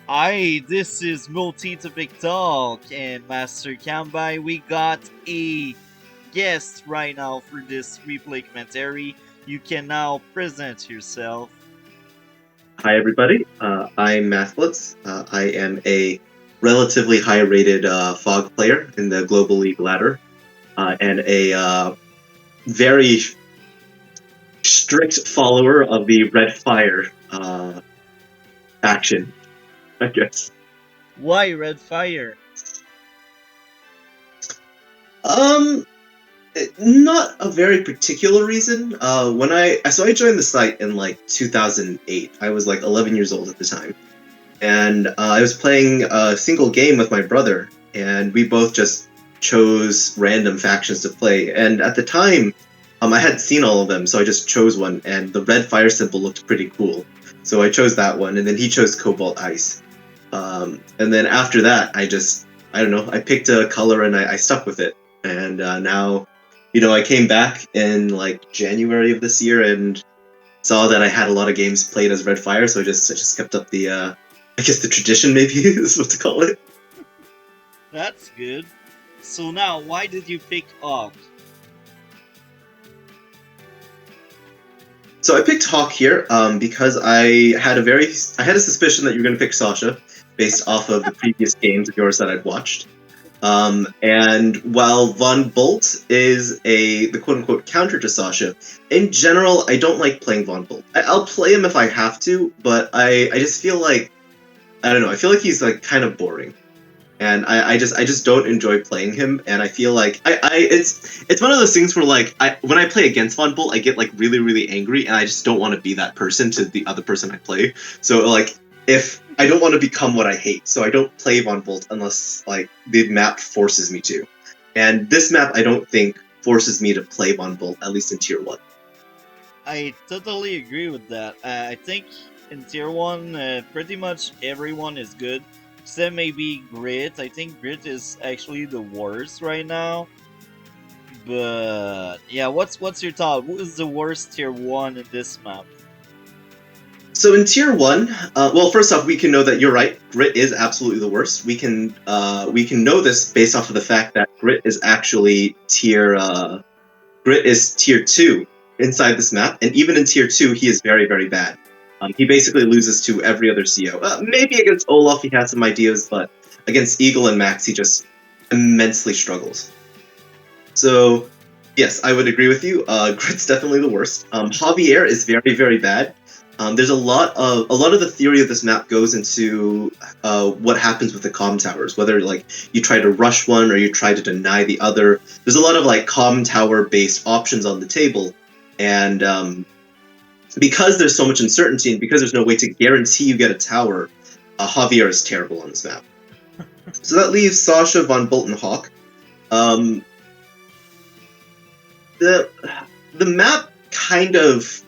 Hi, this is Multi-Topic Talk and Master Kambai. We got a guest right now for this replay commentary. You can now present yourself. Hi, everybody. I'm mathblitz. I am a relatively high-rated Fog player in the Global League ladder, and a very strict follower of the Red Fire faction, I guess. Why Red Fire? Um, Not a very particular reason. I joined the site in like 2008. I was like 11 years old at the time. And I was playing a single game with my brother, and we both just chose random factions to play. And at the time, I hadn't seen all of them, so I just chose one, and the red fire symbol looked pretty cool. So I chose that one, and then he chose Cobalt Ice. And then after that, I don't know, I picked a color and I stuck with it. And now, I came back in like January of this year and saw that I had a lot of games played as Red Fire, so I just kept up the I guess the tradition maybe is what to call it. That's good. So now, why did you pick Hawke? So I picked Hawk here because I had a suspicion that you were going to pick Sasha based off of the previous games of yours that I'd watched. And while Von Bolt is the quote unquote counter to Sasha, in general I don't like playing Von Bolt. I'll play him if I have to, but I just feel like I don't know. I feel like he's like kind of boring. And I just don't enjoy playing him, and I feel like it's one of those things where like when I play against Von Bolt, I get like really really angry, and I just don't want to be that person to the other person I play. So like if I don't want to become what I hate, so I don't play Von Bolt unless like the map forces me to. And this map I don't think forces me to play Von Bolt, at least in tier 1. I totally agree with that. I think in Tier 1, pretty much everyone is good. Except maybe Grit. I think Grit is actually the worst right now. But yeah, what's your thought? Who is the worst Tier 1 in this map? So in tier 1, well, first off, we can know that you're right. Grit is absolutely the worst. We can know this based off of the fact that Grit is tier 2 inside this map, and even in tier 2, he is very very bad. He basically loses to every other CO. Maybe against Olaf he has some ideas, but against Eagle and Max he just immensely struggles. So yes, I would agree with you. Grit's definitely the worst. Javier is very very bad. There's a lot of the theory of this map goes into what happens with the comm towers, whether like you try to rush one or you try to deny the other. There's a lot of like comm tower based options on the table, and because there's so much uncertainty and because there's no way to guarantee you get a tower, Javier is terrible on this map. So that leaves Sasha, Von Bolt, and Hawk. Um, the map kind of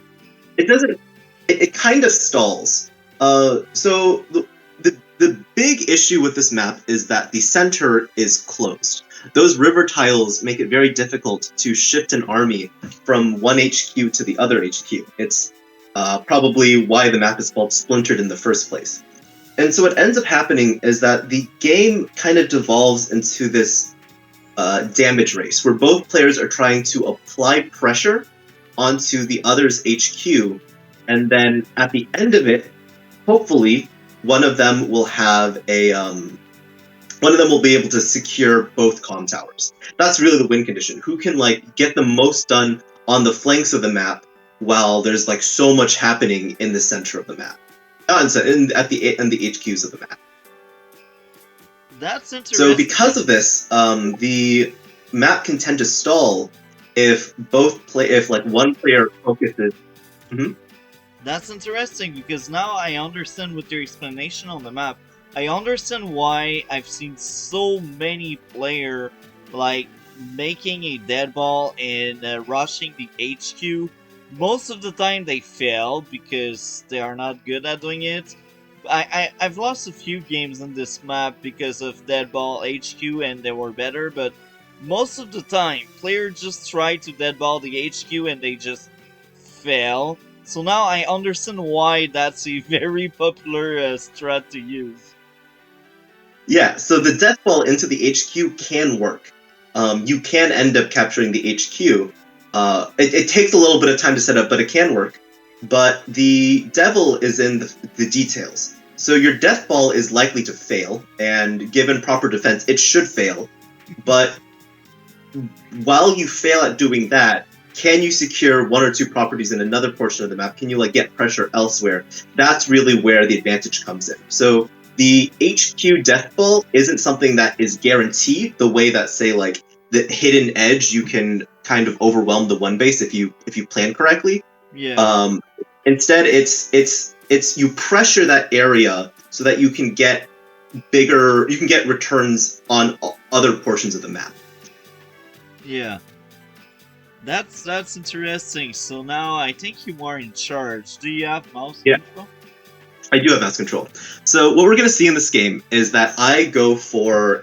it doesn't it kind of stalls. So the big issue with this map is that the center is closed. Those river tiles make it very difficult to shift an army from one HQ to the other HQ. It's probably why the map is called Splintered in the first place. And so what ends up happening is that the game kind of devolves into this damage race, where both players are trying to apply pressure onto the other's HQ, and then at the end of it, hopefully, one of them will be able to secure both comm towers. That's really the win condition. Who can like get the most done on the flanks of the map while there's like so much happening in the center of the map, at the HQs of the map. That's interesting. So because of this, the map can tend to stall if like one player focuses. Mhm. That's interesting because now I understand with your explanation on the map. I understand why I've seen so many player like making a dead ball and rushing the HQ. Most of the time they fail because they are not good at doing it. I've lost a few games in this map because of dead ball HQ and they were better, but most of the time players just try to dead ball the HQ and they just fail. So now I understand why that's a very popular strat to use. Yeah, so the death ball into the HQ can work. You can end up capturing the HQ. It takes a little bit of time to set up, but it can work. But the devil is in the details. So your death ball is likely to fail, and given proper defense, it should fail. But while you fail at doing that, can you secure one or two properties in another portion of the map? Can you like get pressure elsewhere? That's really where the advantage comes in. So the HQ death ball isn't something that is guaranteed the way that, say, like the hidden edge, you can kind of overwhelm the one base if you plan correctly. Yeah. Instead, it's you pressure that area so that you can get bigger, you can get returns on other portions of the map. Yeah. That's interesting. So now I think you are in charge. Do you have mouse Yeah. control? I do have mouse control. So what we're going to see in this game is that I go for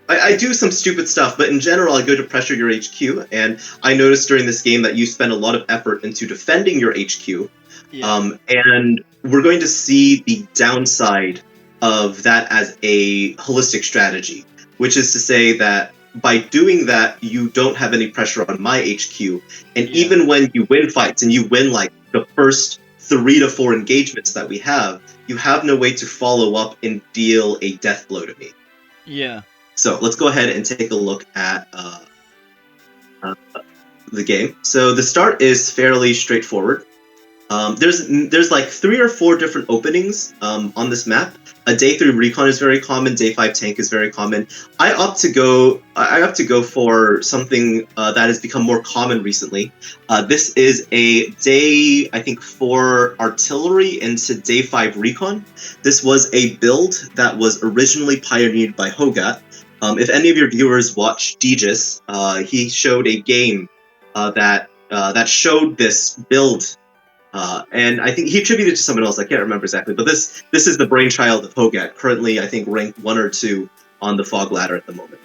I do some stupid stuff, but in general, I go to pressure your HQ, and I noticed during this game that you spend a lot of effort into defending your HQ, Yeah. and we're going to see the downside of that as a holistic strategy, which is to say that by doing that, you don't have any pressure on my HQ, and Yeah. even when you win fights and you win like the first 3 to 4 engagements that we have, you have no way to follow up and deal a death blow to me. Yeah. So let's go ahead and take a look at the game. So the start is fairly straightforward. There's like 3 or 4 different openings on this map. A day 3 recon is very common. Day 5 tank is very common. I opt to go for something that has become more common recently. This is a day, I think, 4 artillery into day 5 recon. This was a build that was originally pioneered by Hogat. If any of your viewers watch Degis, he showed a game that showed this build. And I think he attributed it to someone else. I can't remember exactly, but this is the brainchild of Hogat. Currently, I think ranked 1 or 2 on the fog ladder at the moment.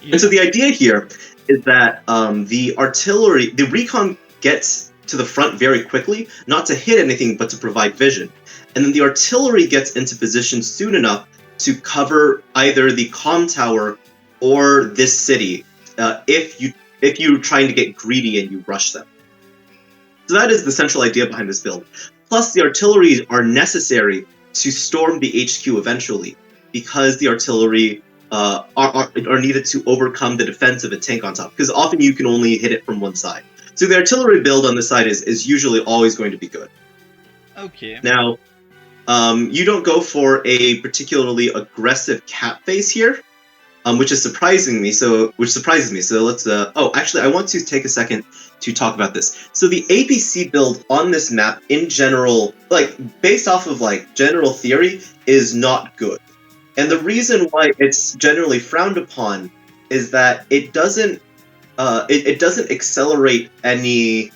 Yeah. And so the idea here is that the recon gets to the front very quickly, not to hit anything, but to provide vision. And then the artillery gets into position soon enough to cover either the comm tower or this city if you're trying to get greedy and you rush them. So that is the central idea behind this build. Plus, the artillery are necessary to storm the HQ eventually, because the artillery are needed to overcome the defense of a tank on top, because often you can only hit it from one side. So the artillery build on this side is usually always going to be good. Okay. Now, you don't go for a particularly aggressive cap phase here, which surprises me. So let's. Actually, I want to take a second to talk about this. So the APC build on this map, in general, like based off of like general theory, is not good. And the reason why it's generally frowned upon is that it doesn't accelerate any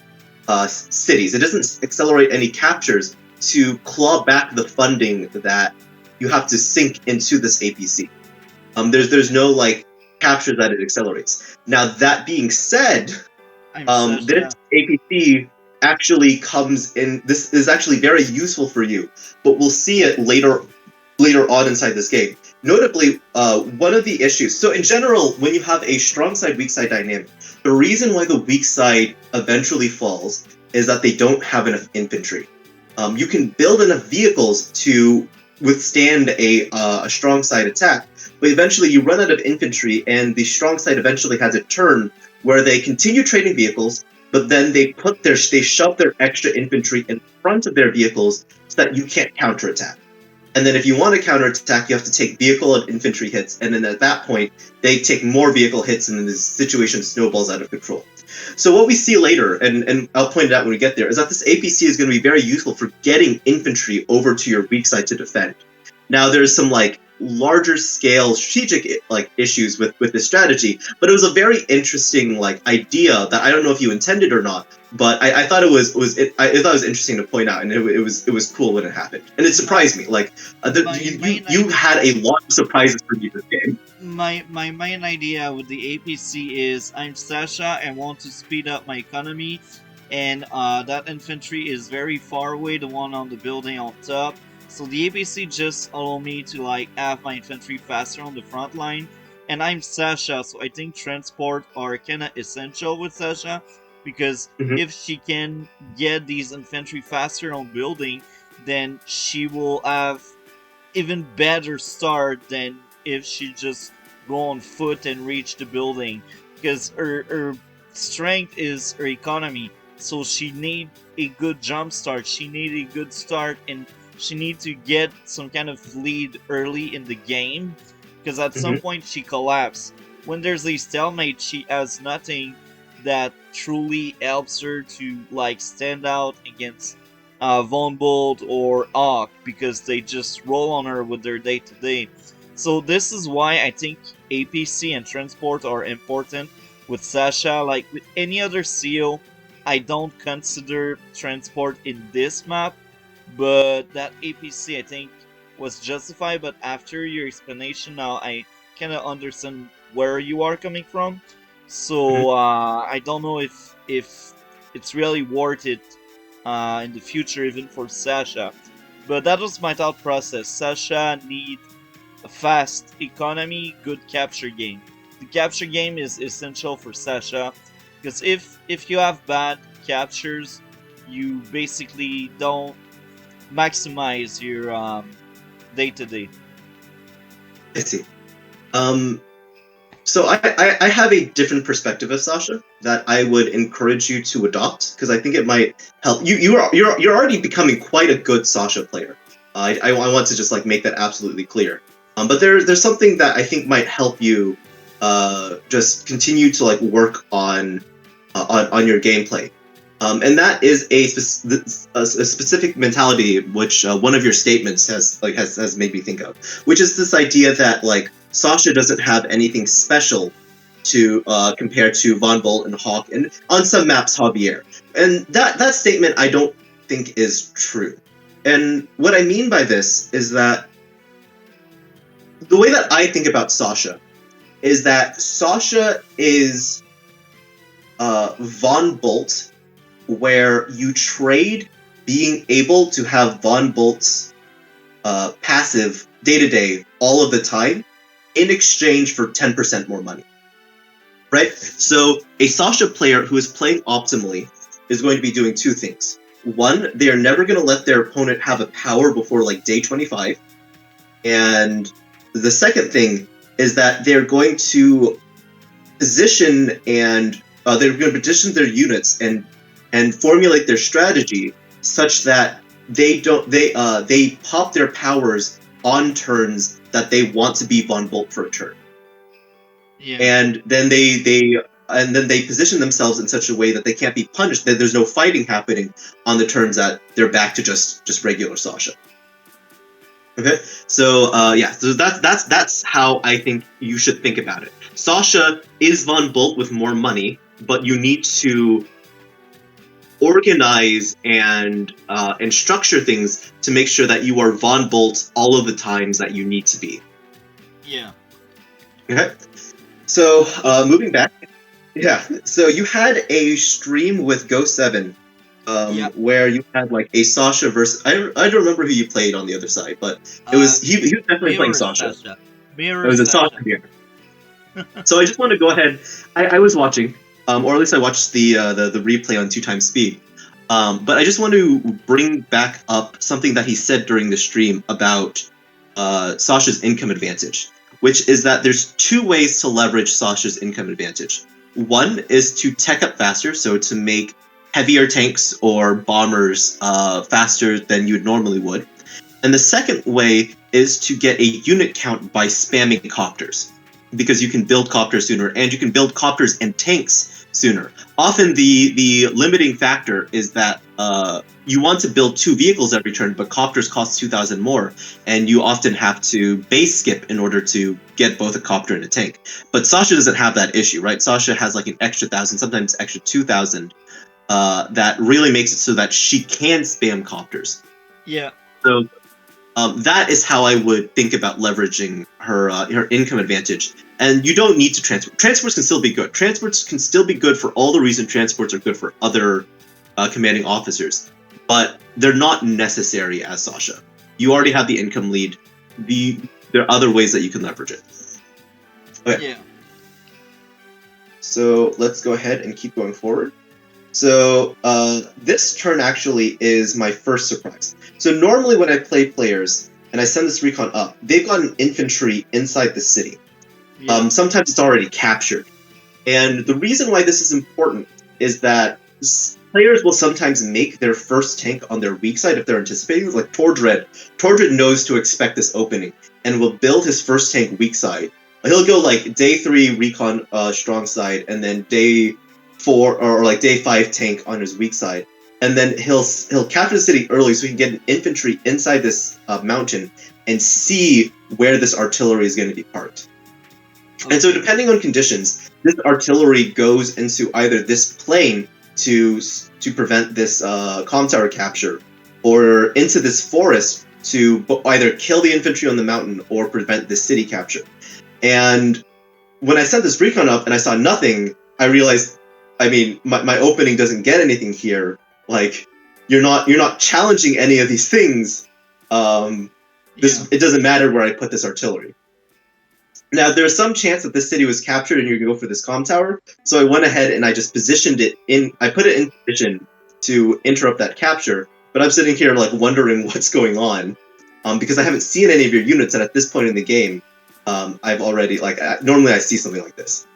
cities. It doesn't accelerate any captures to claw back the funding that you have to sink into this APC. There's no like capture that it accelerates. Now that being said, this APC actually comes in. This is actually very useful for you, but we'll see it later on inside this game. Notably, one of the issues. So in general, when you have a strong side weak side dynamic, the reason why the weak side eventually falls is that they don't have enough infantry. You can build enough vehicles to withstand a strong side attack, but eventually you run out of infantry, and the strong side eventually has a turn where they continue trading vehicles, but then they shove their extra infantry in front of their vehicles so that you can't counterattack. And then if you want to counterattack, you have to take vehicle and infantry hits, and then at that point, they take more vehicle hits, and then the situation snowballs out of control. So what we see later, and I'll point it out when we get there, is that this APC is going to be very useful for getting infantry over to your weak side to defend. Now, there's some like larger scale strategic like issues with this strategy, but it was a very interesting like idea that I don't know if you intended or not, but I thought it was interesting to point out, and it was cool when it happened, and it surprised me. Like you had a lot of surprises for me this game. My main idea with the APC is I'm Sasha and want to speed up my economy. and that infantry is very far away, the one on the building on top. So the ABC just allow me to like have my infantry faster on the front line. And I'm Sasha, so I think transport are kinda essential with Sasha, because Mhm. if she can get these infantry faster on building, then she will have even better start than if she just go on foot and reach the building, because her strength is her economy, so she need a good jump start, she need a good start, and she need to get some kind of lead early in the game, because at some Mhm. point she collapse. When there's a stalemate, she has nothing that truly helps her to like stand out against Von Bolt or Hawke, because they just roll on her with their day to day. So this is why I think APC and transport are important with Sasha. Like with any other CO, I don't consider transport in this map, but that APC I think was justified. But after your explanation, now I kind of understand where you are coming from. Mhm. So I don't know if it's really worth it in the future, even for Sasha. But that was my thought process. Sasha need a fast economy, good capture game. The capture game is essential for Sasha, because if you have bad captures, you basically don't maximize your day to day. I see. Um, so I have a different perspective of Sasha that I would encourage you to adopt because I think it might help you. You're already becoming quite a good Sasha player. I want to just like make that absolutely clear. But there's something that I think might help you just continue to like work on your gameplay. And that is a specific mentality which one of your statements has made me think of, which is this idea that like Sasha doesn't have anything special to compare to Von Bolt and Hawke, and on some maps Javier. And that statement I don't think is true. And what I mean by this is that the way that I think about Sasha is that Sasha is Von Bolt, where you trade being able to have Von Bolt's passive day to day all of the time in exchange for 10% more money. Right? So a Sasha player who is playing optimally is going to be doing two things. One, they are never going to let their opponent have a power before like day 25. And the second thing is that they're going to position and they're going to position their units and formulate their strategy such that they pop their powers on turns that they want to be Von Bolt for a turn, Yeah. and then they position themselves in such a way that they can't be punished. That there's no fighting happening on the turns that they're back to just regular Sasha. Okay, so yeah, so that's how I think you should think about it. Sasha is Von Bolt with more money, but you need to organize and structure things to make sure that you are Von Bolt all of the times that you need to be. Yeah. Okay, so moving back, yeah, so you had a stream with Go7 Yeah. where you had like a Sasha versus I don't remember who you played on the other side, but it Uh, was he was definitely playing Mirror Sasha. Sasha. It Mirror was a Sasha Sasha. here. So I just want to go ahead. I was watching, or at least I watched the replay on 2x speed. But I just want to bring back up something that he said during the stream about Sasha's income advantage, which is that there's two ways to leverage Sasha's income advantage. One is to tech up faster, so to make heavier tanks or bombers faster than you normally would. And the second way is to get a unit count by spamming copters, because you can build copters sooner, and you can build copters and tanks sooner. Often the limiting factor is that you want to build 2 vehicles every turn, but copters cost 2,000 more, and you often have to base skip in order to get both a copter and a tank. But Sasha doesn't have that issue, right? Sasha has like an extra 1,000, sometimes extra 2,000, that really makes it so that she can spam copters. Yeah. So that is how I would think about leveraging her income advantage. And you don't need to transport. Transports can still be good. Transports can still be good for all the reasons transports are good for other commanding officers, but they're not necessary as Sasha. You already have the income lead. There are other ways that you can leverage it. Okay. Yeah. So let's go ahead and keep going forward. So this turn actually is my first surprise. So normally when I play players and I send this recon up, they've got an infantry inside the city. Yeah. Sometimes it's already captured. And the reason why this is important is that players will sometimes make their first tank on their weak side if they're anticipating. Like Tordred. Tordred knows to expect this opening and will build his first tank weak side. He'll go like day 3 recon strong side, and then day 4 or like day 5 tank on his weak side. And then he'll capture the city early so he can get an infantry inside this mountain and see where this artillery is going to be parked. Okay. And so depending on conditions, this artillery goes into either this plane to prevent this comm tower capture, or into this forest to either kill the infantry on the mountain or prevent the city capture. And when I sent this recon up and I saw nothing, I realized, I mean, my opening doesn't get anything here. Like, you're not challenging any of these things. It doesn't matter where I put this artillery. Now, there's some chance that this city was captured and you can go for this comm tower. So I went ahead and I just positioned it I put it in position to interrupt that capture. But I'm sitting here like wondering what's going on, because I haven't seen any of your units, and at this point in the game, I've already normally I see something like this.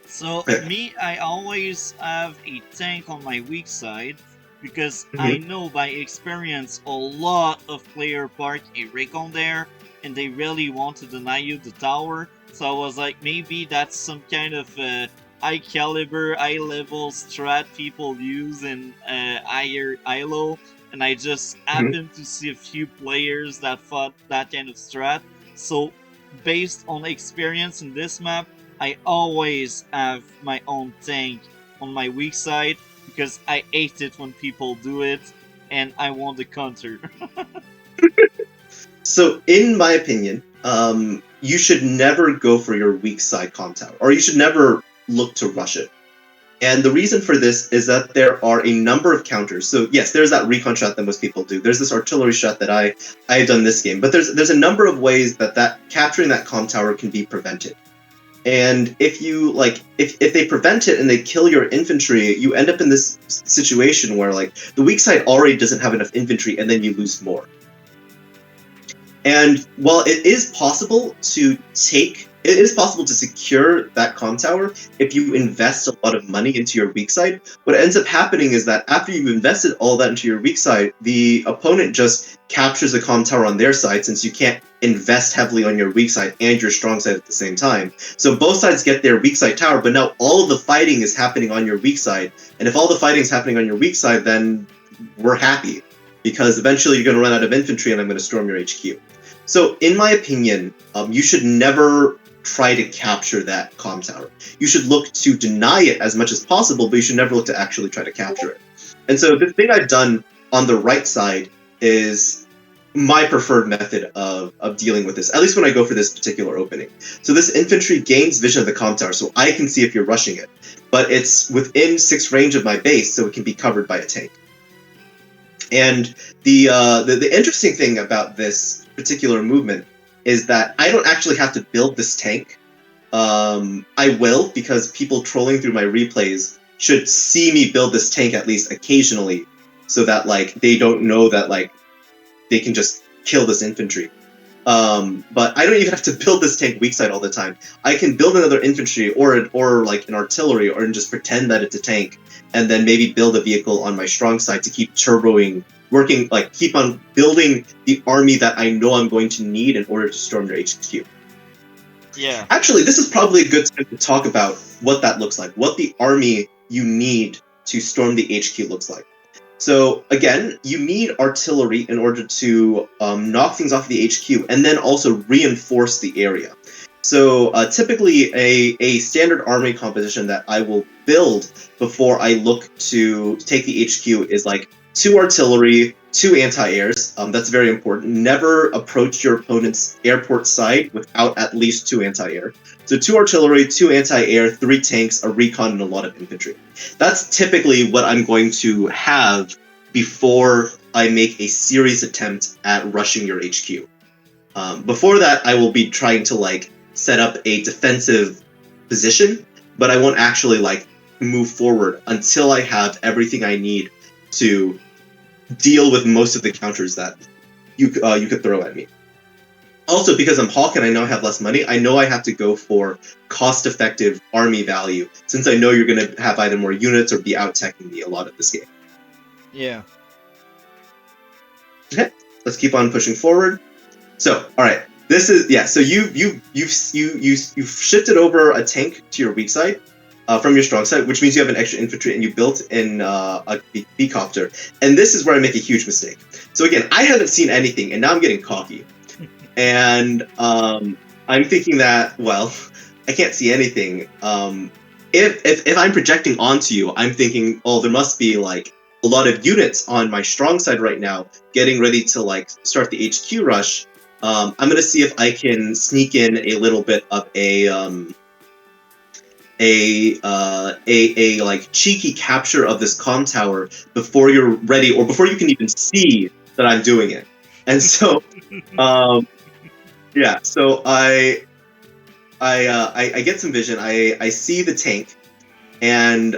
So me, I always have a tank on my weak side because I know by experience a lot of players park a recon there and they really want to deny you the tower. So I was like, maybe that's some kind of high caliber, high level strat people use in higher ILO, and I just happened to see a few players that fought that kind of strat. So based on experience in this map, I always have my own tank on my weak side because I hate it when people do it and I want the counter. So, in my opinion, you should never go for your weak side comm tower, or you should never look to rush it. And the reason for this is that there are a number of counters. So yes, there's that recon shot that most people do. There's this artillery shot that I've done this game. But there's a number of ways that capturing that comm tower can be prevented. And if they prevent it and they kill your infantry, you end up in this situation where like the weak side already doesn't have enough infantry, and then you lose more. And while it is possible to secure that comm tower if you invest a lot of money into your weak side, what ends up happening is that after you've invested all that into your weak side, the opponent just captures the comm tower on their side, since you can't invest heavily on your weak side and your strong side at the same time. So both sides get their weak side tower, but now all of the fighting is happening on your weak side. And if all the fighting is happening on your weak side, then we're happy, because eventually you're going to run out of infantry and I'm going to storm your HQ. So in my opinion, you should never try to capture that comm tower. You should look to deny it as much as possible, but you should never look to actually try to capture it. And so the thing I've done on the right side is my preferred method of dealing with this, at least when I go for this particular opening. So this infantry gains vision of the comm tower, so I can see if you're rushing it. But it's within 6 range of my base, so it can be covered by a tank. And the interesting thing about this particular movement is that I don't actually have to build this tank. I will, because people trolling through my replays should see me build this tank at least occasionally, so that like they don't know that like they can just kill this infantry. But I don't even have to build this tank weak side all the time. I can build another infantry or like an artillery, or just pretend that it's a tank, and then maybe build a vehicle on my strong side to keep turboing, keep on building the army that I know I'm going to need in order to storm their HQ. Yeah. Actually, this is probably a good time to talk about what that looks like, what the army you need to storm the HQ looks like. So again, you need artillery in order to knock things off the HQ, and then also reinforce the area. So typically a standard army composition that I will build before I look to take the HQ is like 2 artillery, 2 anti-airs. That's very important. Never approach your opponent's airport side without at least 2 anti-air. So 2 artillery, 2 anti-air, 3 tanks, a recon, and a lot of infantry. That's typically what I'm going to have before I make a serious attempt at rushing your HQ. Before that, I will be trying to like set up a defensive position, but I won't actually like move forward until I have everything I need to deal with most of the counters that you could throw at me. Also, because I'm Hawke and I know I have less money, I know I have to go for cost-effective army value, since I know you're going to have either more units or be out-teching me a lot of this game. Yeah. Okay, let's keep on pushing forward. So, all right, this is So you've shifted over a tank to your weak side from your strong side, which means you have an extra infantry, and you built in a B-copter. And this is where I make a huge mistake. So again, I haven't seen anything, and now I'm getting cocky. And I'm thinking that, well, I can't see anything. If I'm projecting onto you, I'm thinking, oh, there must be like a lot of units on my strong side right now, getting ready to like start the HQ rush. I'm gonna see if I can sneak in a little bit of a like cheeky capture of this comm tower before you're ready, or before you can even see that I'm doing it. And so, yeah, so I get some vision. I see the tank, and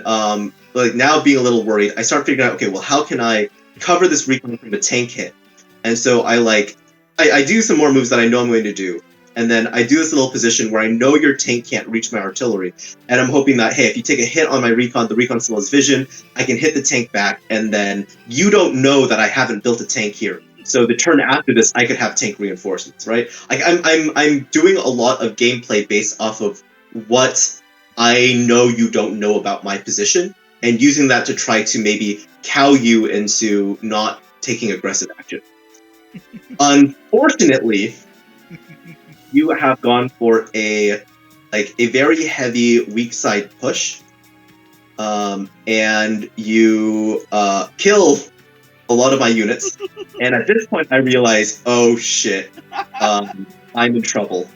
like now being a little worried, I start figuring out, okay, well, how can I cover this recon from a tank hit? And so I do some more moves that I know I'm going to do, and then I do this little position where I know your tank can't reach my artillery, and I'm hoping that, hey, if you take a hit on my recon, the recon still has vision, I can hit the tank back, and then you don't know that I haven't built a tank here. So the turn after this, I could have tank reinforcements, right? Like I'm doing a lot of gameplay based off of what I know you don't know about my position, and using that to try to maybe cow you into not taking aggressive action. Unfortunately, you have gone for a very heavy weak side push, and you kill a lot of my units. And at this point, I realize, oh shit, I'm in trouble,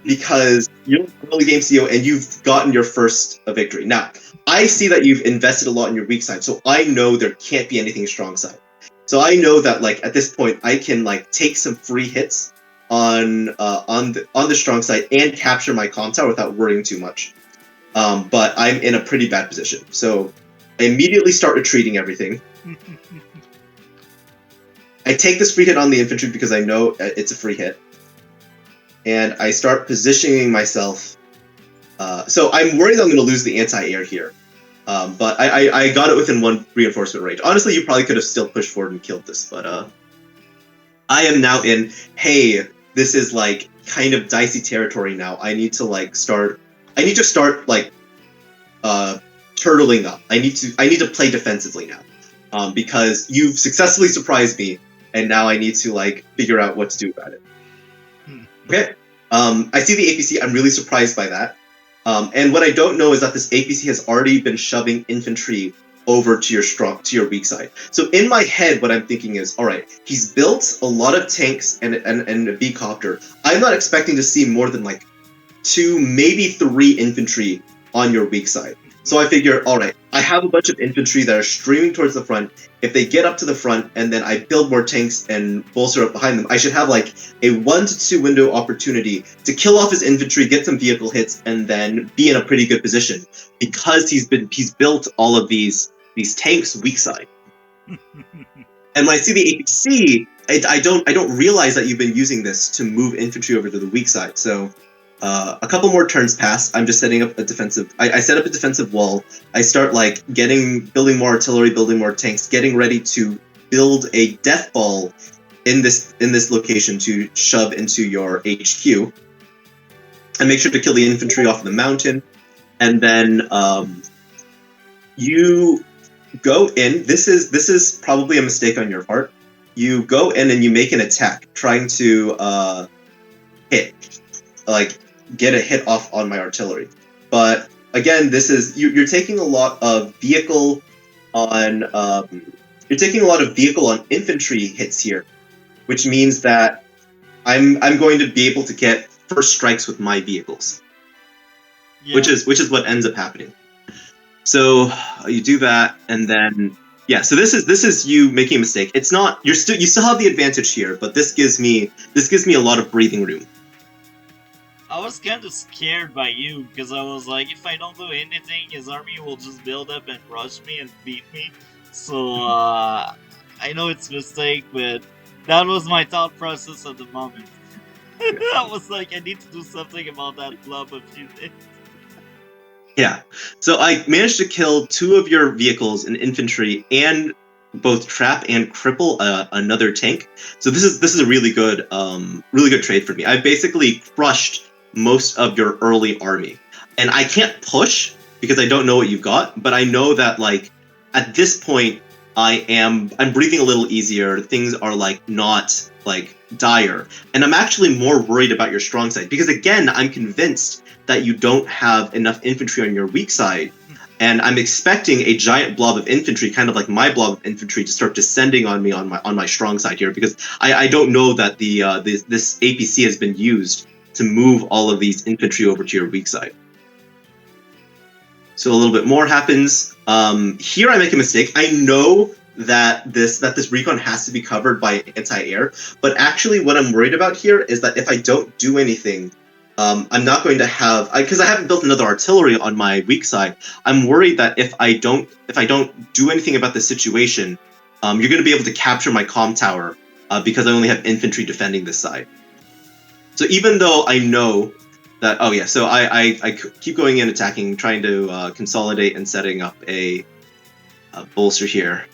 because you're an early game CEO and you've gotten your first victory. Now, I see that you've invested a lot in your weak side, so I know there can't be anything strong side. So I know that like at this point, I can like take some free hits on the strong side and capture my comm tower without worrying too much. But I'm in a pretty bad position, so I immediately start retreating everything. I take this free hit on the infantry because I know it's a free hit, and I start positioning myself. So I'm worried that I'm going to lose the anti-air here, but I got it within 1 reinforcement range. Honestly, you probably could have still pushed forward and killed this, but I am now in, hey, this is like kind of dicey territory now. I need to start like turtling up. I need to play defensively now, because you've successfully surprised me, and now I need to like figure out what to do about it. Okay, I see the APC. I'm really surprised by that, and what I don't know is that this APC has already been shoving infantry over to your weak side. So in my head, what I'm thinking is, all right, he's built a lot of tanks and a B-copter. I'm not expecting to see more than like 2, maybe 3 infantry on your weak side. So I figure, all right, I have a bunch of infantry that are streaming towards the front. If they get up to the front and then I build more tanks and bolster up behind them, I should have like a 1 to 2 window opportunity to kill off his infantry, get some vehicle hits, and then be in a pretty good position, because he's built all of these tanks weak side. And when I see the APC, I don't realize that you've been using this to move infantry over to the weak side. So a couple more turns pass. I'm just setting up a defensive. I set up a defensive wall. I start like building more artillery, building more tanks, getting ready to build a death ball in this location to shove into your HQ. And make sure to kill the infantry off the mountain, and then you go in. This is probably a mistake on your part. You go in and you make an attack, trying to get a hit off on my artillery. But again, this is you're taking a lot of vehicle on you're taking a lot of vehicle on infantry hits here, which means that I'm going to be able to get first strikes with my vehicles, which is what ends up happening. So you do that, and then yeah. So this is you making a mistake. It's not you still have the advantage here, but this gives me a lot of breathing room. I was kind of scared by you because I was like, if I don't do anything, his army will just build up and rush me and beat me. So I know it's a mistake, but that was my thought process at the moment. I was like, I need to do something about that blob of you did. Yeah. So I managed to kill 2 of your vehicles in infantry and both trap and cripple another tank. So this is a really good trade for me. I basically crushed most of your early army, and I can't push because I don't know what you've got. But I know that like at this point I'm breathing a little easier. Things are like not like dire, and I'm actually more worried about your strong side because again I'm convinced that you don't have enough infantry on your weak side, and I'm expecting a giant blob of infantry, kind of like my blob of infantry, to start descending on me on my strong side here because I don't know that this APC has been used to move all of these infantry over to your weak side. So a little bit more happens. Here I make a mistake. I know that this recon has to be covered by anti-air, but actually what I'm worried about here is that if I don't do anything, I'm not going to have, because I haven't built another artillery on my weak side. I'm worried that if I don't do anything about the situation, you're going to be able to capture my comm tower because I only have infantry defending this side. So even though I know that, oh yeah, so I keep going in attacking, trying to consolidate and setting up a bolster here.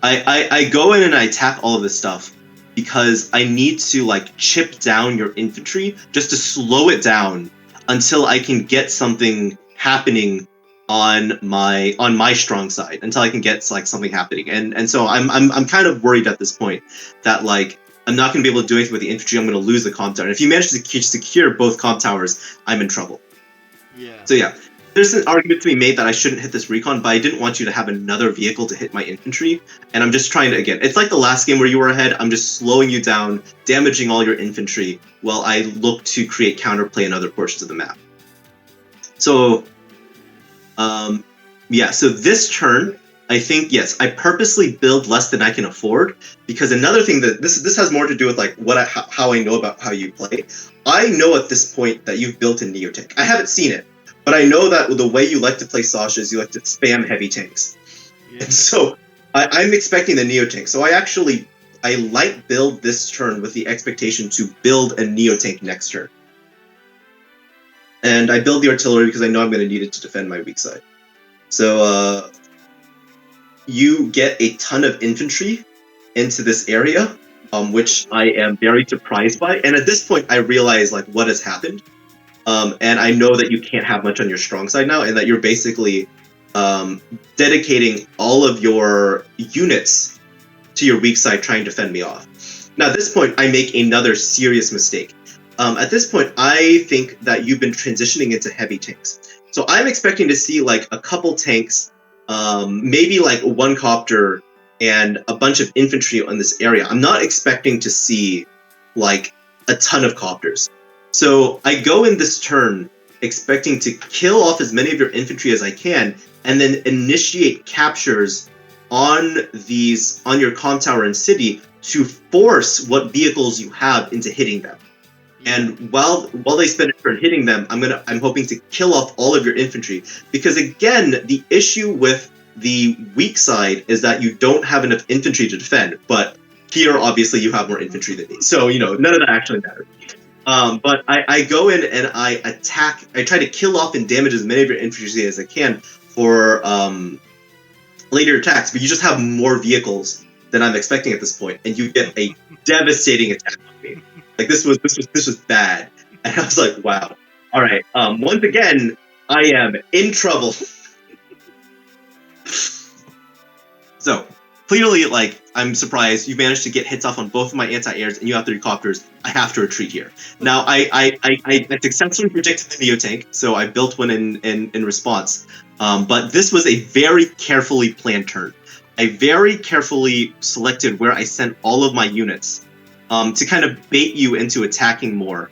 I go in and I attack all of this stuff because I need to like chip down your infantry just to slow it down until I can get something happening on my strong side, until I can get like something happening. And so I'm kind of worried at this point that like I'm not going to be able to do anything with the infantry. I'm going to lose the comm tower. And if you manage to secure both comm towers, I'm in trouble. Yeah. So yeah, there's an argument to be made that I shouldn't hit this recon, but I didn't want you to have another vehicle to hit my infantry. And I'm just trying to, again, it's like the last game where you were ahead. I'm just slowing you down, damaging all your infantry while I look to create counterplay in other portions of the map. So, yeah, so this turn, I think, yes, I purposely build less than I can afford, because another thing that this has more to do with like how I know about how you play. I know at this point that you've built a Neotank. I haven't seen it, but I know that the way you like to play Sasha is you like to spam heavy tanks. Yeah. And so I'm expecting the Neotank. So I light build this turn with the expectation to build a Neotank next turn. And I build the artillery because I know I'm going to need it to defend my weak side. So you get a ton of infantry into this area, which I am very surprised by. And at this point, I realize like what has happened. And I know that you can't have much on your strong side now, and that you're basically dedicating all of your units to your weak side trying to fend me off. Now, at this point, I make another serious mistake. At this point, I think that you've been transitioning into heavy tanks. So I'm expecting to see like a couple tanks, maybe like one copter and a bunch of infantry in this area. I'm not expecting to see like a ton of copters. So I go in this turn expecting to kill off as many of your infantry as I can, and then initiate captures on your comm tower and city to force what vehicles you have into hitting them. And while they spend a turn hitting them, I'm hoping to kill off all of your infantry, because again, the issue with the weak side is that you don't have enough infantry to defend. But here, obviously, you have more infantry than me, so none of that actually matters. But I go in and I attack. I try to kill off and damage as many of your infantry as I can for later attacks. But you just have more vehicles than I'm expecting at this point, and you get a devastating attack on me. Like this was bad, and I was like, wow. All right. Once again, I am in trouble. So clearly, like, I'm surprised you managed to get hits off on both of my anti-airs, and you have 3 copters. I have to retreat here. Now, I successfully predicted the Neotank, so I built one in response. But this was a very carefully planned turn. I very carefully selected where I sent all of my units to kind of bait you into attacking more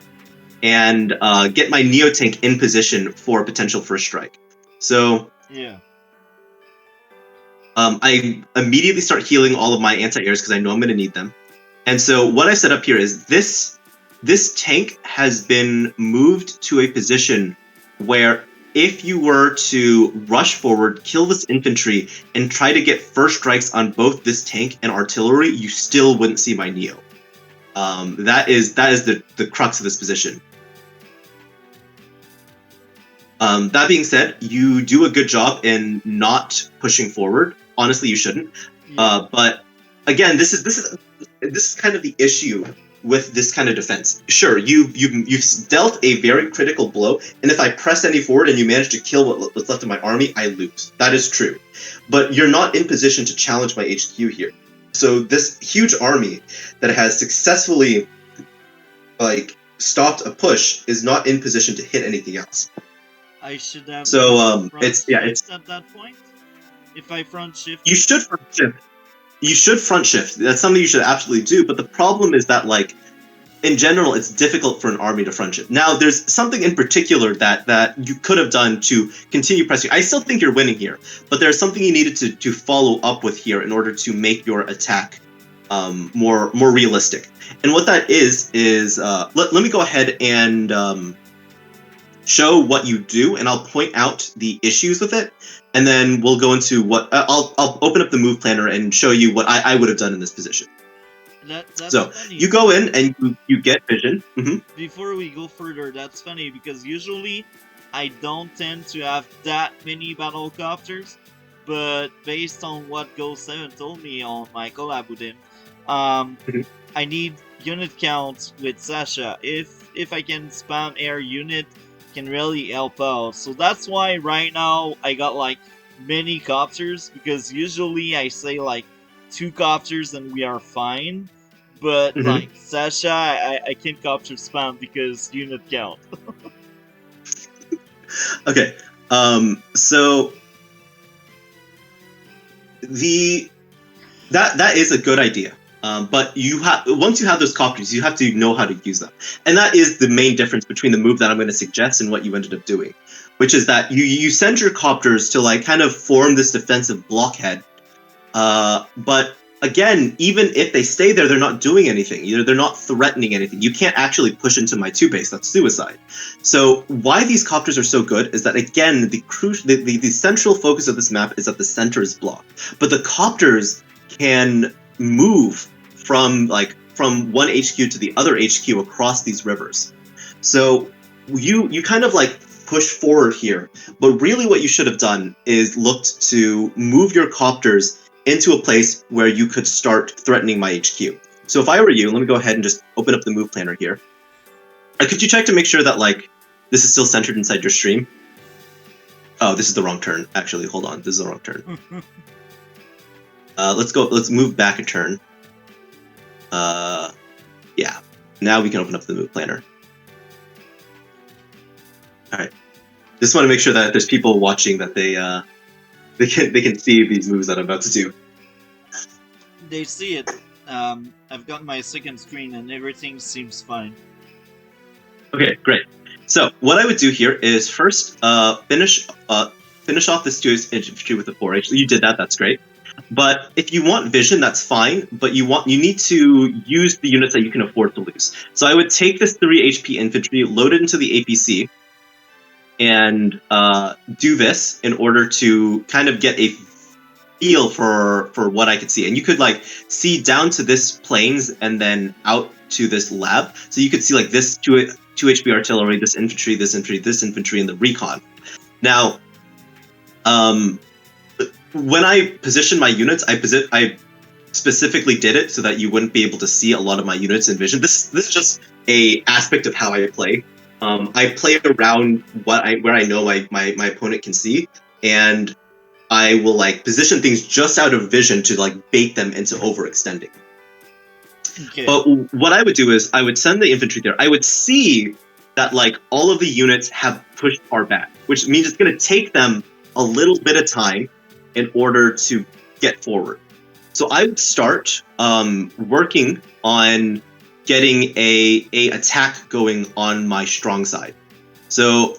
and get my Neo tank in position for potential first strike. So Yeah. I immediately start healing all of my anti-airs because I know I'm going to need them. And so what I set up here is this tank has been moved to a position where if you were to rush forward, kill this infantry, and try to get first strikes on both this tank and artillery, you still wouldn't see my Neo. That is the crux of this position. That being said, you do a good job in not pushing forward. Honestly, you shouldn't. Yeah. But again, this is kind of the issue with this kind of defense. Sure, you've dealt a very critical blow, and if I press any forward and you manage to kill what's left of my army, I lose. That is true. But you're not in position to challenge my HQ here. So this huge army that has successfully stopped a push is not in position to hit anything else. I should have. So it's at that point. If I front shift. You should front shift. You should front shift. That's something you should absolutely do. But the problem is that, like, in general, it's difficult for an army to front shift. Now, there's something in particular that you could have done to continue pressing. I still think you're winning here, but there's something you needed to follow up with here in order to make your attack more realistic. And what that is let me go ahead and show what you do, and I'll point out the issues with it, and then we'll go into what I'll open up the move planner and show you what I would have done in this position. That's so funny. You go in and you get vision. Mm-hmm. Before we go further, that's funny because usually I don't tend to have that many battle copters, but based on what Go7 told me on my collab with him, I need unit count with Sasha. If I can spam air unit, can really help out. So that's why right now I got like many copters, because usually I say like 2 copters and we are fine. But like Sasha, I can't copter spam because unit count. Okay. So that is a good idea. But once you have those copters, you have to know how to use them. And that is the main difference between the move that I'm going to suggest and what you ended up doing, which is that you send your copters to like kind of form this defensive blockhead. But again, even if they stay there, they're not doing anything. Either they're not threatening anything. You can't actually push into my 2 base. That's suicide. So why these copters are so good is that, again, the central focus of this map is that the center is blocked. But the copters can move from one HQ to the other HQ across these rivers. So you kind of like push forward here, but really what you should have done is looked to move your copters into a place where you could start threatening my HQ. So if I were you, let me go ahead and just open up the move planner here. Could you check to make sure that like this is still centered inside your stream? Oh, this is the wrong turn. Actually, hold on. This is the wrong turn. Let's move back a turn. Yeah. Now we can open up the move planner. All right. Just want to make sure that there's people watching that they can see these moves that I'm about to do. They see it. I've got my second screen and everything seems fine. Okay, great. So what I would do here is first finish off this 2 infantry with the 4H. You did that. That's great. But if you want vision, that's fine. But you need to use the units that you can afford to lose. So I would take this 3 HP infantry, load it into the APC, and do this in order to kind of get a feel for what I could see. And you could like see down to this plains and then out to this lab. So you could see like this 2 HP artillery, this infantry, this infantry, and the recon. Now, when I position my units, I specifically did it so that you wouldn't be able to see a lot of my units in vision. This is just a aspect of how I play. I play around where I know my opponent can see, and I will like position things just out of vision to like bait them into overextending. Okay. But what I would do is I would send the infantry there. I would see that like all of the units have pushed far back, which means it's going to take them a little bit of time in order to get forward. So I would start working on getting a attack going on my strong side. So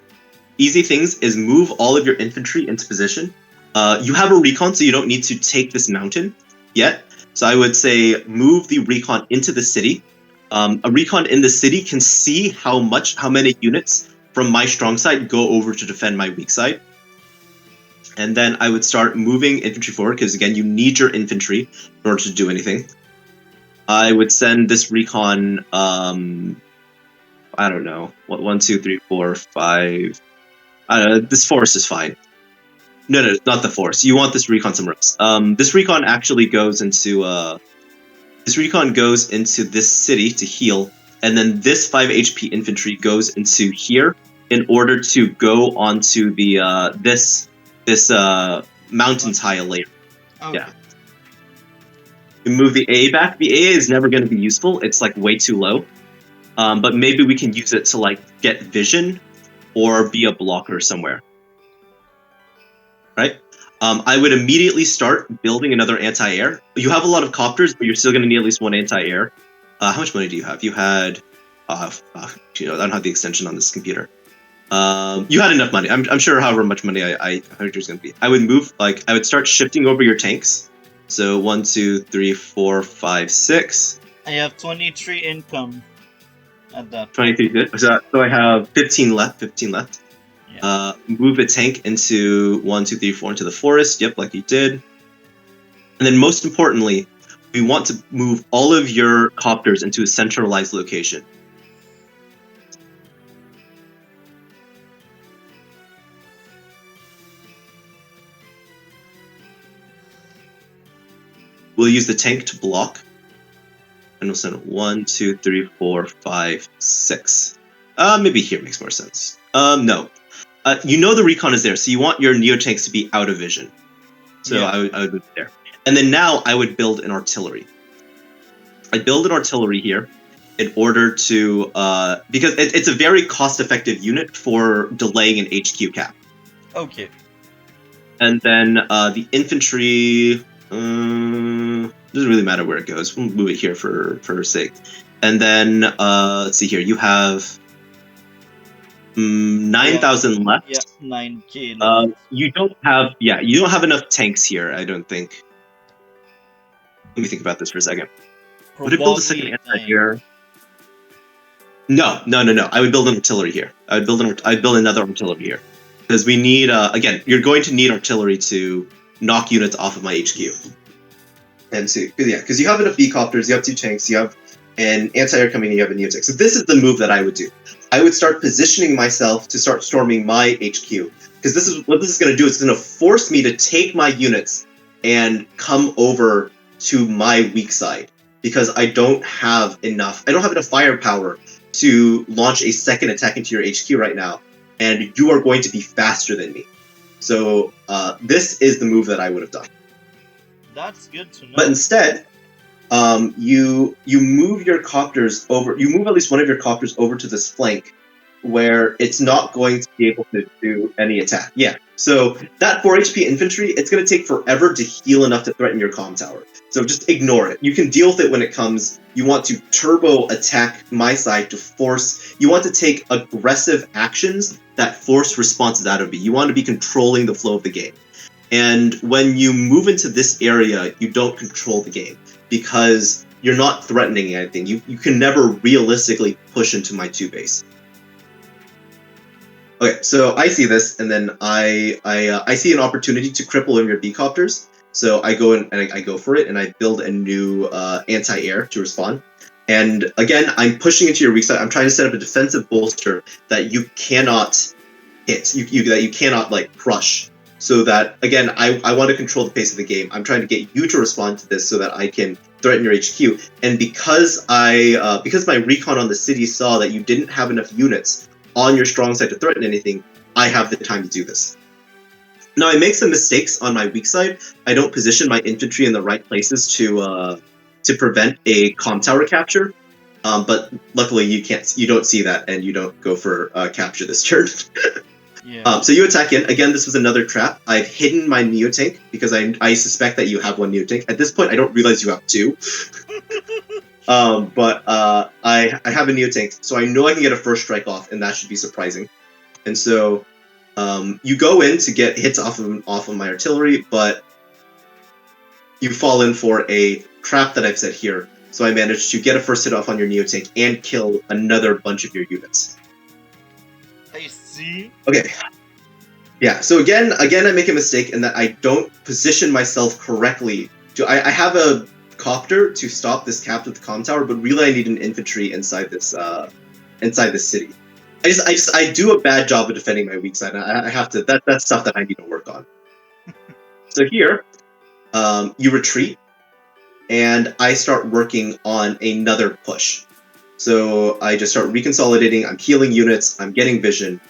easy things is move all of your infantry into position. You have a recon, so you don't need to take this mountain yet. So I would say move the recon into the city. A recon in the city can see how many units from my strong side go over to defend my weak side. And then I would start moving infantry forward, because again, you need your infantry in order to do anything. I would send this recon, I don't know, 1, 2, 3, 4, 5. I don't know, this forest is fine. No, not the forest. You want this recon somewhere else. This recon actually goes into this city to heal, and then this 5 HP infantry goes into here in order to go onto the this mountain tile later. Okay. Yeah. You move the AA back. The AA is never going to be useful. It's like way too low. But maybe we can use it to like get vision or be a blocker somewhere. Right? I would immediately start building another anti-air. You have a lot of copters, but you're still going to need at least one anti-air. How much money do you have? You had, I don't have the extension on this computer. You had enough money. I'm sure however much money I heard was going to be. I would start shifting over your tanks. So 1, 2, 3, 4, 5, 6. I have 23 income at that. 23 good. So I have 15 left. Yeah. Move a tank into 1, 2, 3, 4 into the forest. Yep, like you did. And then most importantly, we want to move all of your copters into a centralized location. We'll use the tank to block. And we'll send 1, 2, 3, 4, 5, 6. Maybe here makes more sense. No. You know the recon is there, so you want your neo tanks to be out of vision. So yeah. I would move there. And then now I would build an artillery. I'd build an artillery here in order to because it's a very cost-effective unit for delaying an HQ cap. Okay. And then the infantry. Doesn't really matter where it goes. We'll move it here for sake. And then let's see here. You have 9,000 left. Yeah, 9K. You don't have enough tanks here. I don't think. Let me think about this for a second. Would it build a second anti here? No. I would build an artillery here. I'd build another artillery here, because we need again. You're going to need artillery to knock units off of my HQ. And so, because you have enough B-copters, you have 2 tanks, you have an anti-air coming, and you have a neotank. So this is the move that I would do. I would start positioning myself to start storming my HQ, because this is what this is going to do. It's going to force me to take my units and come over to my weak side, because I don't have enough firepower to launch a second attack into your HQ right now, and you are going to be faster than me. So this is the move that I would have done. That's good to know. But instead, you move your copters over. You move at least one of your copters over to this flank, where it's not going to be able to do any attack. Yeah. So that 4 HP infantry, it's going to take forever to heal enough to threaten your comm tower. So just ignore it. You can deal with it when it comes. You want to turbo attack my side to force. You want to take aggressive actions that force responses out of me. You want to be controlling the flow of the game. And when you move into this area, you don't control the game, because you're not threatening anything. You can never realistically push into my 2 base. Okay, so I see this, and then I see an opportunity to cripple one of your B-copters. So I go in and I go for it, and I build a new anti-air to respond. And again, I'm pushing into your weak side. I'm trying to set up a defensive bolster that you cannot hit, that you cannot like crush. So that, again, I want to control the pace of the game. I'm trying to get you to respond to this so that I can threaten your HQ. And because my recon on the city saw that you didn't have enough units on your strong side to threaten anything, I have the time to do this. Now, I make some mistakes on my weak side. I don't position my infantry in the right places to prevent a comm tower capture. But luckily, you don't see that, and you don't go for capture this turn. Yeah. So you attack in. Again, this was another trap. I've hidden my Neotank because I suspect that you have one Neotank. At this point, I don't realize you have two. But I have a Neotank, so I know I can get a first strike off, and that should be surprising. And so you go in to get hits off of my artillery, but you fall in for a trap that I've set here. So I managed to get a first hit off on your Neotank and kill another bunch of your units. I see. Okay. Yeah, so again, I make a mistake in that I don't position myself correctly. I have a copter to stop this cap with the comm tower, but really I need an infantry inside this city. I do a bad job of defending my weak side. I have to. That's stuff that I need to work on. So here, you retreat, and I start working on another push. So I just start reconsolidating. I'm healing units. I'm getting vision.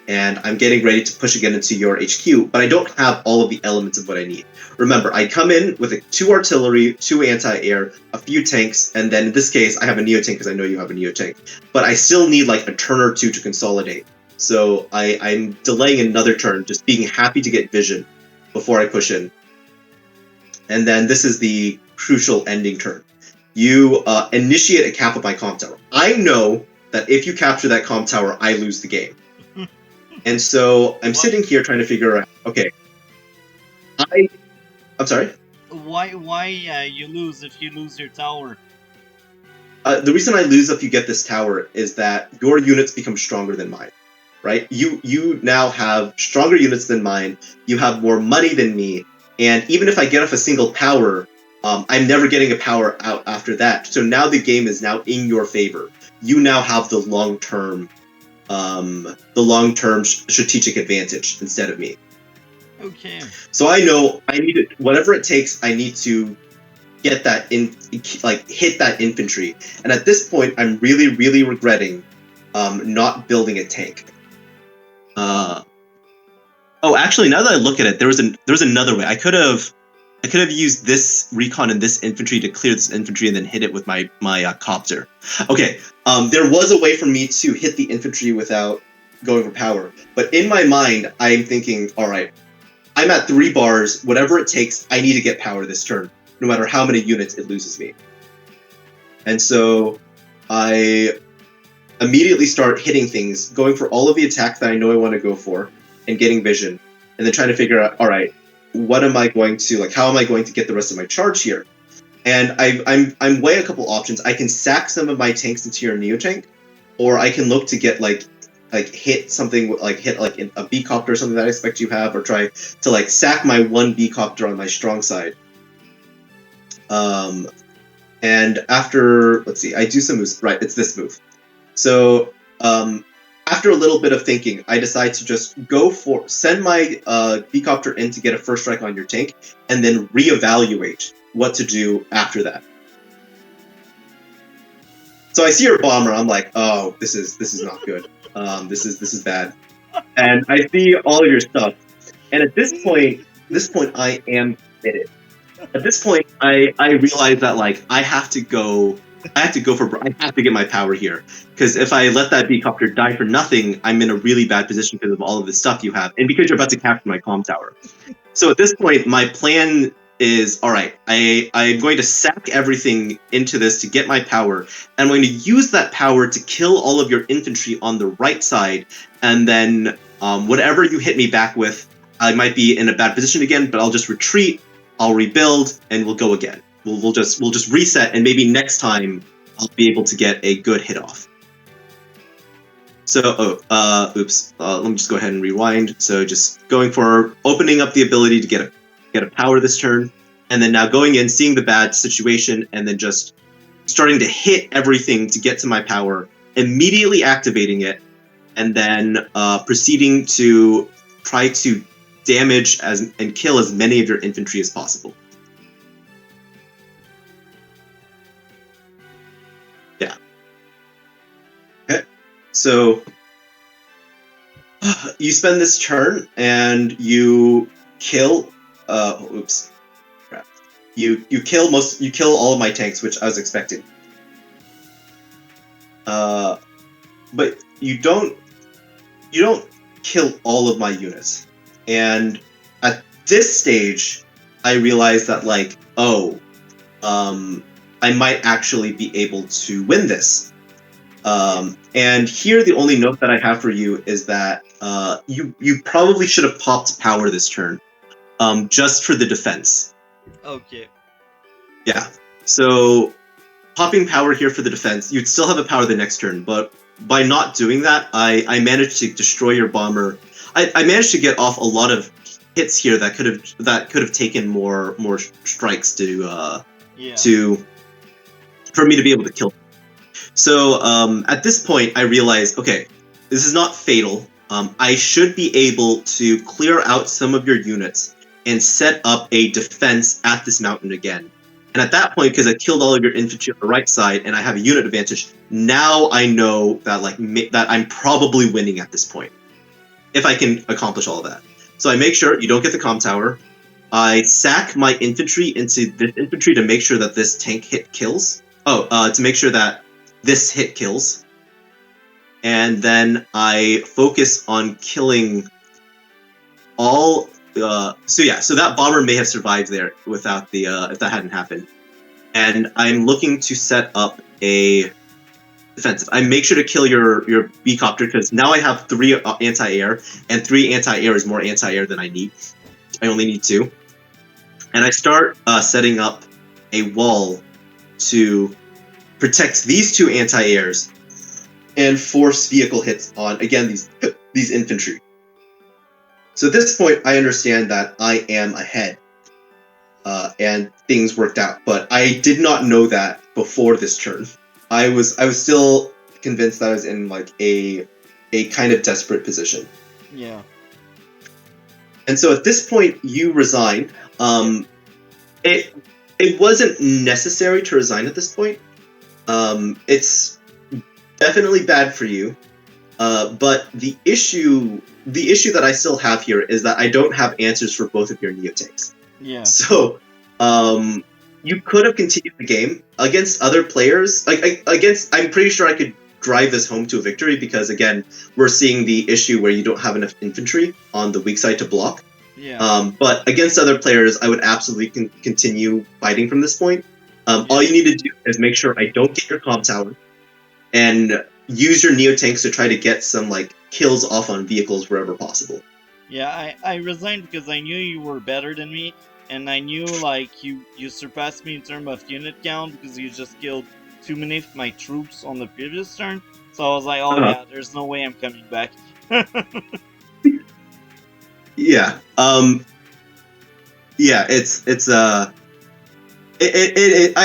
And I'm getting ready to push again into your HQ, but I don't have all of the elements of what I need. Remember, I come in with 2 artillery, 2 anti-air, a few tanks, and then in this case, I have a Neotank because I know you have a Neotank. But I still need like a turn or two to consolidate. So I'm delaying another turn, just being happy to get vision before I push in. And then this is the crucial ending turn. You initiate a cap of my comm tower. I know that if you capture that comm tower, I lose the game. And so I'm sitting here trying to figure out, okay, I'm sorry? Why you lose if you lose your tower? The reason I lose if you get this tower is that your units become stronger than mine, right? You now have stronger units than mine, you have more money than me, and even if I get off a single power, I'm never getting a power out after that. So now the game is now in your favor. You now have the long-term strategic advantage instead of me. Okay. So I know I need it. Whatever it takes, I need to get that hit that infantry. And at this point, I'm really, really regretting not building a tank. Oh, actually, now that I look at it, there was another way. I could have used this recon and this infantry to clear this infantry and then hit it with my copter. Okay, there was a way for me to hit the infantry without going for power. But in my mind, I'm thinking, all right, I'm at 3 bars. Whatever it takes, I need to get power this turn, no matter how many units it loses me. And so I immediately start hitting things, going for all of the attacks that I know I want to go for, and getting vision, and then trying to figure out, all right, what am I going to, how am I going to get the rest of my charge here? And I'm weighing a couple options. I can sack some of my tanks into your Neotank, or I can look to get hit something hit a B copter or something that I expect you have, or try to sack my 1 B copter on my strong side. And after, let's see, I do some moves. Right, it's this move. So after a little bit of thinking, I decide to just send my B-copter in to get a first strike on your tank, and then reevaluate what to do after that. So I see your bomber, I'm like, oh, this is not good. This is bad. And I see all of your stuff. And at this point I am committed. At this point, I realize that I have to get my power here, because if I let that B-copter die for nothing, I'm in a really bad position because of all of the stuff you have, and because you're about to capture my comm tower. So at this point, my plan is, all right, I'm going to sack everything into this to get my power, and I'm going to use that power to kill all of your infantry on the right side, and then whatever you hit me back with, I might be in a bad position again, but I'll just retreat. I'll rebuild, and we'll go again. We'll just reset, and maybe next time I'll be able to get a good hit off. So, oops. Let me just go ahead and rewind. So, just going for opening up the ability to get a power this turn, and then now going in, seeing the bad situation, and then just starting to hit everything to get to my power, immediately activating it, and then proceeding to try to damage and kill as many of your infantry as possible. Yeah. Okay. So you spend this turn and you kill. Oops. Crap. You kill all of my tanks, which I was expecting. But you don't kill all of my units. And at this stage, I realized that like, I might actually be able to win this. And here, the only note that I have for you is that you probably should have popped power this turn, just for the defense. Okay. Yeah. So popping power here for the defense, you'd still have a power the next turn, but by not doing that, I managed to destroy your bomber. I managed to get off a lot of hits here that could have taken more strikes to for me to be able to kill. So at this point, I realized, okay, this is not fatal. I should be able to clear out some of your units and set up a defense at this mountain again. And at that point, because I killed all of your infantry on the right side and I have a unit advantage, now I know that that I'm probably winning at this point, if I can accomplish all of that. So I make sure you don't get the comm tower. I sack my infantry into this infantry to make sure that this tank hit kills. To make sure that this hit kills. And then I focus on killing all. So that bomber may have survived there without the if that hadn't happened. And I'm looking to set up a defensive. I make sure to kill your B-copter because now I have 3 anti-air, and 3 anti-air is more anti-air than I need. I only need 2. And I start setting up a wall to protect these 2 anti-airs and force vehicle hits on, again, these infantry. So at this point, I understand that I am ahead, and things worked out. But I did not know that before this turn. I was still convinced that I was in like a kind of desperate position. Yeah. And so at this point, you resign. It wasn't necessary to resign at this point. It's definitely bad for you. But the issue that I still have here is that I don't have answers for both of your Neotanks. Yeah. So, you could have continued the game against other players. I'm pretty sure I could drive this home to a victory because, again, we're seeing the issue where you don't have enough infantry on the weak side to block. Yeah. But against other players, I would absolutely continue fighting from this point. All you need to do is make sure I don't get your comm tower, and use your Neotanks to try to get some kills off on vehicles wherever possible. Yeah, I resigned because I knew you were better than me, and I knew you surpassed me in terms of unit count because you just killed too many of my troops on the previous turn. So I was like, oh yeah, there's no way I'm coming back. Yeah. Yeah,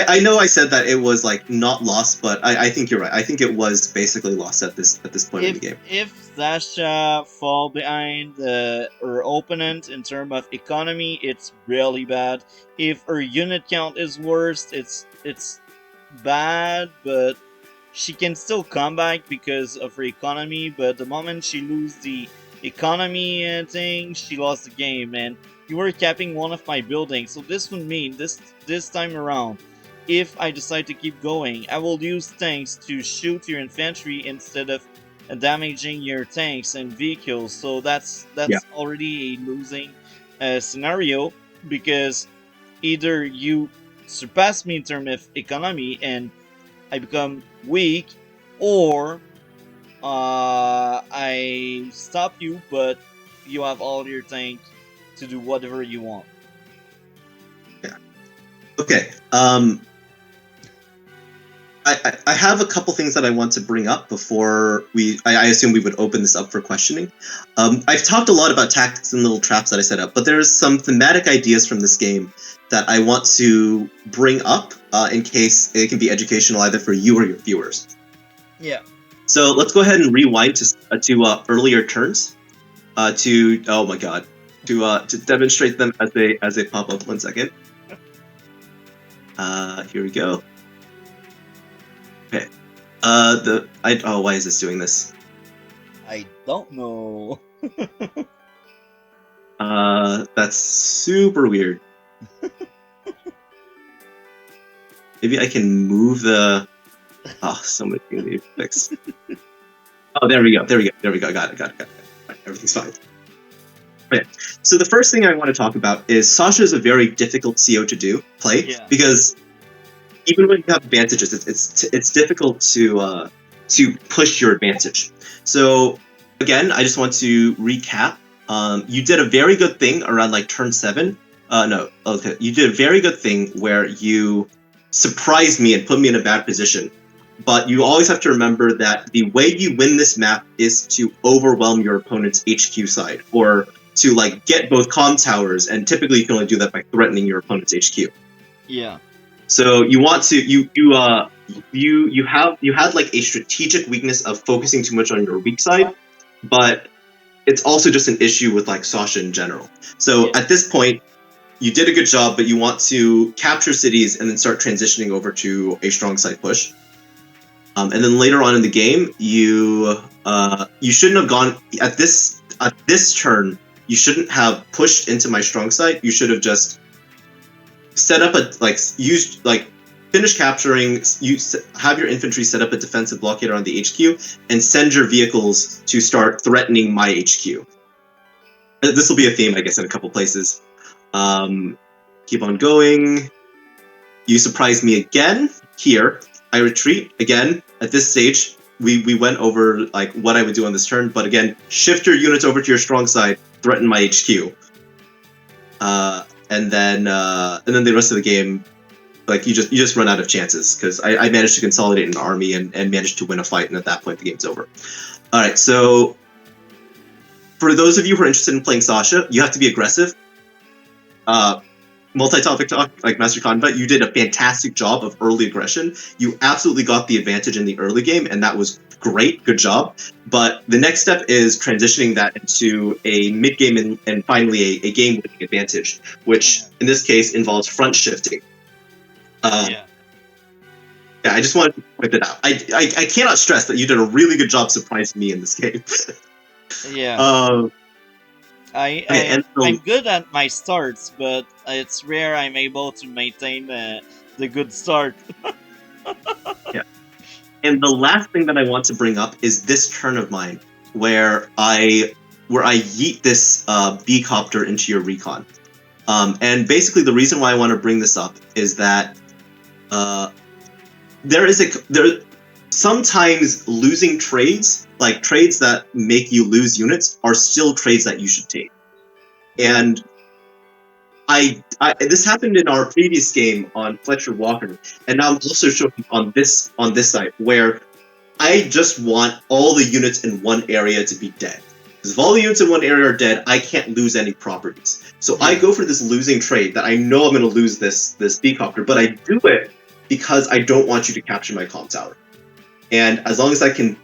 I know I said that it was not lost, but I think you're right. I think it was basically lost at this point in the game. If Sasha fall behind her opponent in terms of economy, it's really bad. If her unit count is worse, it's bad, but she can still come back because of her economy. But the moment she loses the economy thing, she lost the game, and you were capping one of my buildings. So this would mean this time around, if I decide to keep going, I will use tanks to shoot your infantry instead of damaging your tanks and vehicles. So that's already a losing scenario, because either you surpass me in terms of economy and I become weak, or I stop you, but you have all your tank to do whatever you want. Yeah. Okay. I have a couple things that I want to bring up before I assume we would open this up for questioning. I've talked a lot about tactics and little traps that I set up, but there's some thematic ideas from this game that I want to bring up in case it can be educational either for you or your viewers. Yeah. So let's go ahead and rewind to earlier turns to demonstrate them as they pop up. 1 second. Here we go. Okay. Why is this doing this? I don't know. That's super weird. Maybe I can move the. Oh, so many things need to fix. Oh, there we go. Got it. Everything's fine. Okay. So the first thing I want to talk about is Sasha is a very difficult CO to play because even when you have advantages, it's difficult to push your advantage. So again, I just want to recap. You did a very good thing around like turn 7. You did a very good thing where you surprised me and put me in a bad position. But you always have to remember that the way you win this map is to overwhelm your opponent's HQ side, or to like get both comm towers, and typically you can only do that by threatening your opponent's HQ. Yeah. So you want to you had like a strategic weakness of focusing too much on your weak side, but it's also just an issue with like Sasha in general. So at this point, you did a good job, but you want to capture cities and then start transitioning over to a strong side push. And then later on in the game, you shouldn't have gone at this turn. You shouldn't have pushed into my strong side. You should have just set up finish capturing. Have your infantry set up a defensive blockade on the HQ and send your vehicles to start threatening my HQ. This will be a theme, I guess, in a couple places. Keep on going. You surprised me again here. I retreat again. At this stage, we went over like what I would do on this turn, but again, shift your units over to your strong side, threaten my HQ, and then the rest of the game, like you just run out of chances because I managed to consolidate an army and managed to win a fight, and at that point the game's over. All right, so for those of you who are interested in playing Sasha, you have to be aggressive. Multi-topic talk, like Master Combat, you did a fantastic job of early aggression. You absolutely got the advantage in the early game, and that was great. Good job. But the next step is transitioning that into a mid-game and finally a game-winning advantage, which in this case involves front shifting. I just wanted to point that out. I cannot stress that you did a really good job surprising me in this game. I'm good at my starts, but it's rare I'm able to maintain the good start. And the last thing that I want to bring up is this turn of mine, where I yeet this B-copter into your recon. And basically the reason why I want to bring this up is that sometimes losing trades, like trades that make you lose units, are still trades that you should take. And this happened in our previous game on Fletcher Walker, and now I'm also showing on this side, where I just want all the units in one area to be dead. Because if all the units in one area are dead, I can't lose any properties. So I go for this losing trade that I know I'm going to lose this B-copter, but I do it because I don't want you to capture my comm tower. And as long as I can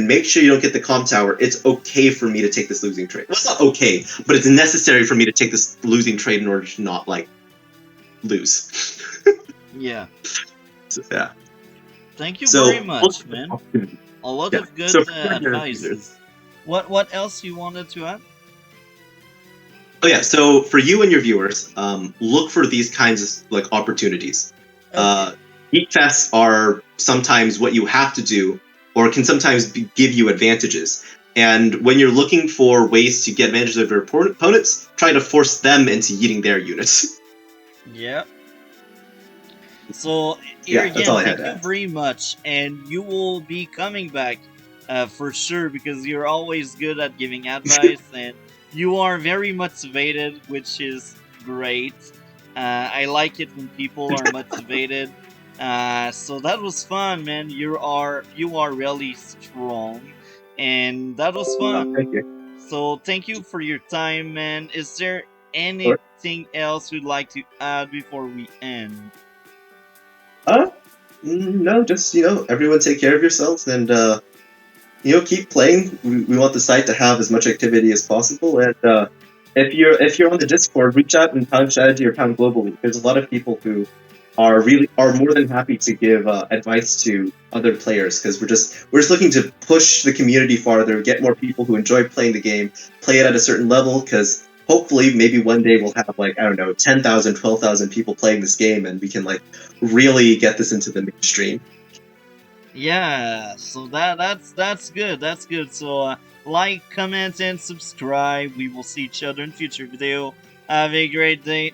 make sure you don't get the comm tower, it's okay for me to take this losing trade. Well, it's not okay, but it's necessary for me to take this losing trade in order to not, like, lose. Yeah. So, yeah. Thank you very much, man. A lot of good advice. What else you wanted to add? Oh yeah, so for you and your viewers, look for these kinds of like opportunities. Geek fests are sometimes what you have to do, or can sometimes give you advantages. And when you're looking for ways to get advantage of your opponents, try to force them into yeeting their units. Yeah. So here again, thank you very much, and you will be coming back for sure, because you're always good at giving advice and you are very motivated, which is great. I like it when people are motivated. So that was fun, man. You are really strong, and that was fun. Thank you. So thank you for your time, man. Is there anything else you'd like to add before we end? No, just everyone take care of yourselves and keep playing. We want the site to have as much activity as possible, and if you're on the Discord, reach out and pound strategy or pound globally. There's a lot of people who are more than happy to give advice to other players, because we're just looking to push the community farther, get more people who enjoy playing the game, play it at a certain level, because hopefully maybe one day we'll have 10,000, 12,000 people playing this game, and we can really get this into the mainstream. Yeah, so that's good. That's good. So like, comment, and subscribe. We will see each other in future video. Have a great day.